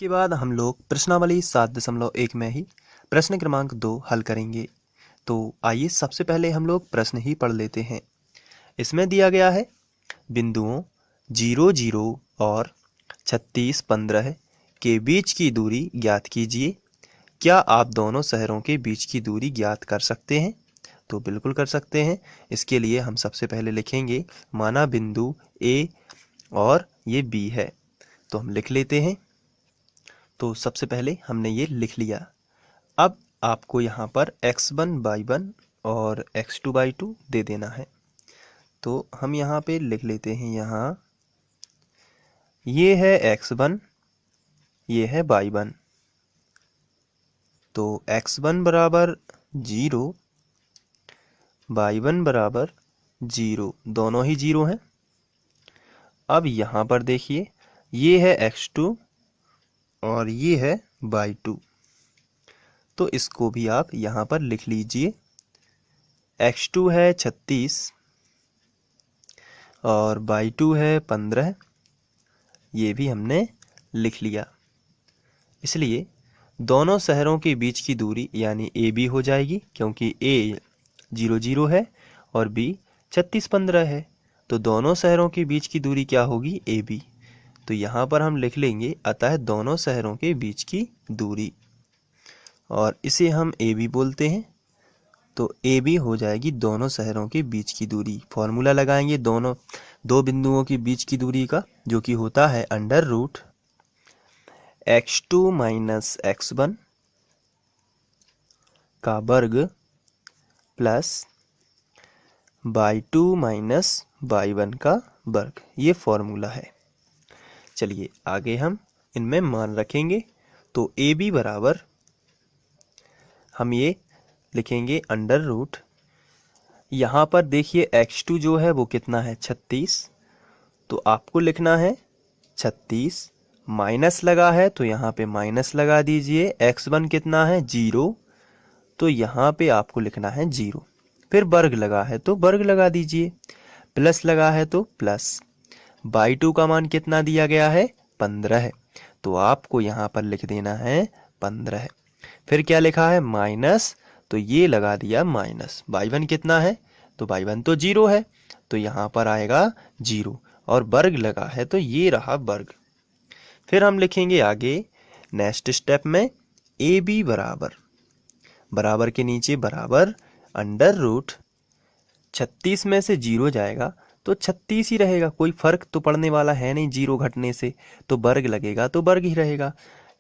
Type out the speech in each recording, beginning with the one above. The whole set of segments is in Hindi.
के बाद हम लोग प्रश्नावली 7.1 में ही प्रश्न क्रमांक 2 हल करेंगे। तो आइए सबसे पहले हम लोग प्रश्न ही पढ़ लेते हैं। इसमें दिया गया है बिंदुओं 0, 0 और 36, 15 के बीच की दूरी ज्ञात कीजिए। क्या आप दोनों शहरों के बीच की दूरी ज्ञात कर सकते हैं? तो बिल्कुल कर सकते हैं। इसके लिए हम सबसे पहले लिखेंगे, माना बिंदु ए और ये बी है, तो हम लिख लेते हैं। तो सबसे पहले हमने ये लिख लिया। अब आपको यहाँ पर x1/1 और x2/2 दे देना है। तो हम यहाँ पे लिख लेते हैं, यहाँ ये है x1, ये है y1। तो x1 बराबर 0, y1 बराबर 0, दोनों ही 0 हैं। अब यहाँ पर देखिए, ये है x2 और ये है y2, तो इसको भी आप यहाँ पर लिख लीजिए। x2 है 36 और y2 है 15, ये भी हमने लिख लिया। इसलिए दोनों शहरों के बीच की दूरी यानी ए बी हो जाएगी, क्योंकि ए 0, 0 है और बी 36, 15 है। तो दोनों शहरों के बीच की दूरी क्या होगी? A B. तो यहाँ पर हम लिख लेंगे, अतः दोनों शहरों के बीच की दूरी, और इसे हम ए बी बोलते हैं। तो ए बी हो जाएगी दोनों शहरों के बीच की दूरी। फॉर्मूला लगाएंगे दो बिंदुओं के बीच की दूरी का, जो कि होता है √x2 - x1 का वर्ग प्लस y2 - y1 का वर्ग। ये फॉर्मूला है। चलिए आगे हम इनमें मान रखेंगे। तो ए बी बराबर हम ये लिखेंगे √ यहाँ पर देखिए x2 जो है वो कितना है? 36। तो आपको लिखना है 36, माइनस लगा है तो यहाँ पे माइनस लगा दीजिए। x1 कितना है? 0, तो यहाँ पे आपको लिखना है 0। फिर वर्ग लगा है तो वर्ग लगा दीजिए, प्लस लगा है तो प्लस। y2 का मान कितना दिया गया है? 15 है, तो आपको यहाँ पर लिख देना है 15। फिर क्या लिखा है? माइनस, तो ये लगा दिया माइनस। y1 कितना है? तो y1 तो 0 है, तो यहाँ पर आएगा 0, और वर्ग लगा है तो ये रहा वर्ग। फिर हम लिखेंगे आगे नेक्स्ट स्टेप में ए बी बराबर के नीचे बराबर √ 36 में से 0 जाएगा तो 36 ही रहेगा, कोई फर्क तो पड़ने वाला है नहीं 0 घटने से। तो वर्ग लगेगा तो वर्ग ही रहेगा।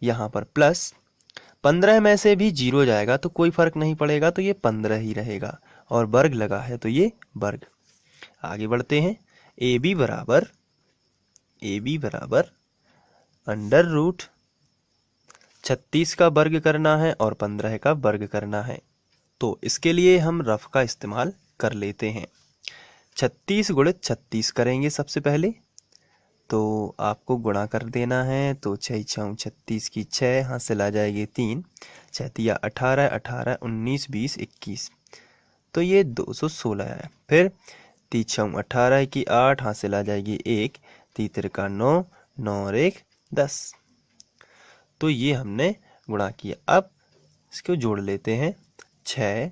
यहाँ पर प्लस 15 में से भी 0 जाएगा तो कोई फर्क नहीं पड़ेगा, तो ये 15 ही रहेगा, और वर्ग लगा है तो ये वर्ग। आगे बढ़ते हैं। ए बी बराबर √ 36 का वर्ग करना है और 15 का वर्ग करना है। तो इसके लिए हम रफ का इस्तेमाल कर लेते हैं। 36 × 36 करेंगे सबसे पहले। तो आपको गुणा कर देना है। तो 6 × 36 की 6, हासिल आ जाएगी 3, 6 × 18, 18, 19, 20, 21, तो ये 216 है। फिर 3 × 18 की 8, हासिल आ जाएगी 1, 3 × 9, 9 और 1 10। तो ये हमने गुणा किया। अब इसको जोड़ लेते हैं। 6,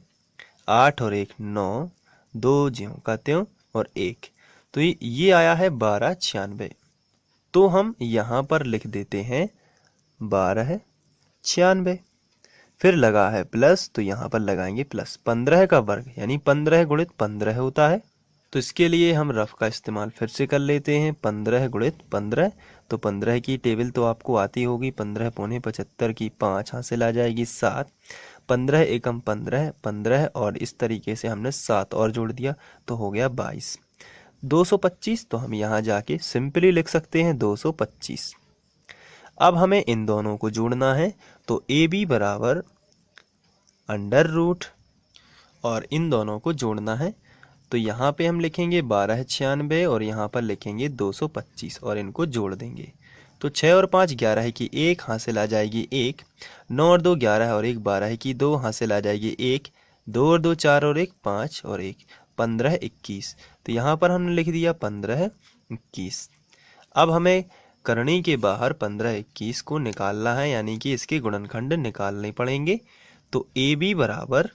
8 और 1 9, 2 ज्यों का त्यों और 1, तो ये आया है 1296। तो हम यहाँ पर लिख देते हैं 1296। फिर लगा है प्लस, तो यहाँ पर लगाएंगे प्लस। 15 का वर्ग यानी 15 × 15 होता है। तो इसके लिए हम रफ का इस्तेमाल फिर से कर लेते हैं। 15 × 15, तो 15 की टेबल तो आपको आती होगी। 15 पौने 75 की 5, हासिल आ जाएगी 7, 15 एकम 15, 15 और इस तरीके से हमने 7 और जोड़ दिया तो हो गया 22, 225। तो हम यहाँ जाके सिंपली लिख सकते हैं 225। अब हमें इन दोनों को जोड़ना है। तो ए बी बराबर √ और इन दोनों को जोड़ना है। तो यहाँ पे हम लिखेंगे 1296 और यहाँ पर लिखेंगे 225 और इनको जोड़ देंगे। तो 6 और 5 11 की 1, हासिल आ जाएगी 1, 9 और 2 11 और 1 12 की 2, हासिल आ जाएगी 1, 2 और 2 4 और 1 5 और 1 15 21। तो यहाँ पर हमने लिख दिया 15 21। अब हमें करनी के बाहर 15 21 को निकालना है, यानी कि इसके गुणनखंड निकालने पड़ेंगे। तो ए बी बराबर,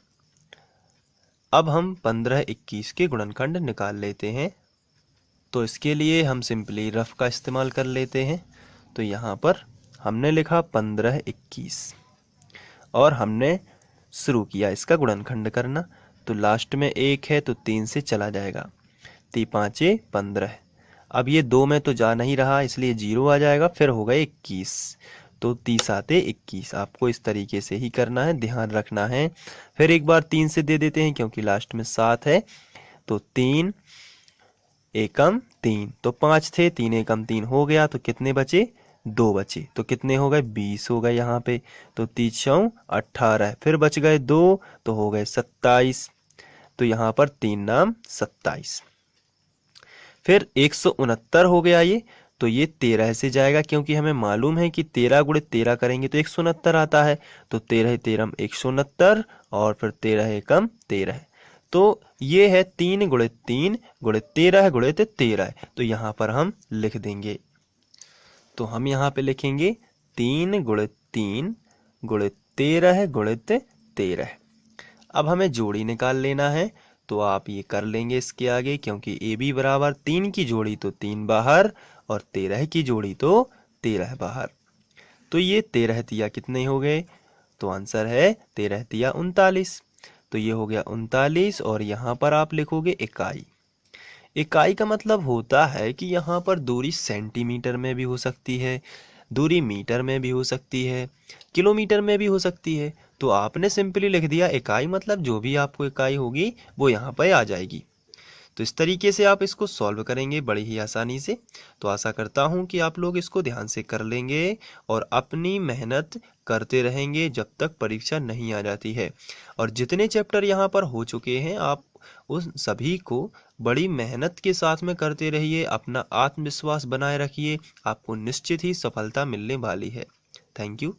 अब हम 15 21 के गुणनखंड निकाल लेते हैं। तो इसके लिए हम सिंपली रफ का इस्तेमाल कर लेते हैं। तो यहाँ पर हमने लिखा 15 21 और हमने शुरू किया इसका गुणनखंड करना। तो लास्ट में 1 है तो 3 से चला जाएगा, 3 5 15। अब ये 2 में तो जा नहीं रहा, इसलिए 0 आ जाएगा, फिर हो गए 21। तो 30 आते 21। आपको इस तरीके से ही करना है, ध्यान रखना है। फिर एक बार 3 से दे देते हैं क्योंकि लास्ट में 7 है। तो 3 एकम 3, तो 5 थे, 3 एकम 3 हो गया, तो कितने बचे? 2 बचे। तो कितने हो गए? 20 हो गए यहाँ पे। तो 3 6 18, फिर बच गए 2, तो हो गए 27। तो यहाँ पर 3 नाम 27। फिर 169 हो गया ये, तो ये 13 से जाएगा क्योंकि हमें मालूम है कि 13 गुणित 13 करेंगे तो 169 आता है। तो 13 13 169 और फिर 13 एकम 13। तो ये है 3 गुणित 3 गुणित 13 गुणित 13। तो यहाँ पर हम लिख देंगे। तो हम यहाँ पे लिखेंगे 3 गुणित 3 गुणित 13 गुणित 13। अब हमें जोड़ी निकाल लेना है, तो आप ये कर लेंगे इसके आगे, क्योंकि ए बी बराबर 3 की जोड़ी तो 3 बाहर और 13 की जोड़ी तो 13 बाहर। तो ये 13 तिया कितने हो गए? तो आंसर है 13 तिया 39। तो ये हो गया 39 और यहाँ पर आप लिखोगे इकाई। इकाई का मतलब होता है कि यहाँ पर दूरी सेंटीमीटर में भी हो सकती है, दूरी मीटर में भी हो सकती है, किलोमीटर में भी हो सकती है। तो आपने सिंपली लिख दिया इकाई, मतलब जो भी आपको इकाई होगी वो यहाँ पर आ जाएगी। तो इस तरीके से आप इसको सॉल्व करेंगे बड़ी ही आसानी से। तो आशा करता हूँ कि आप लोग इसको ध्यान से कर लेंगे और अपनी मेहनत करते रहेंगे जब तक परीक्षा नहीं आ जाती है। और जितने चैप्टर यहाँ पर हो चुके हैं आप उन सभी को बड़ी मेहनत के साथ में करते रहिए, अपना आत्मविश्वास बनाए रखिए, आपको निश्चित ही सफलता मिलने वाली है। Thank you.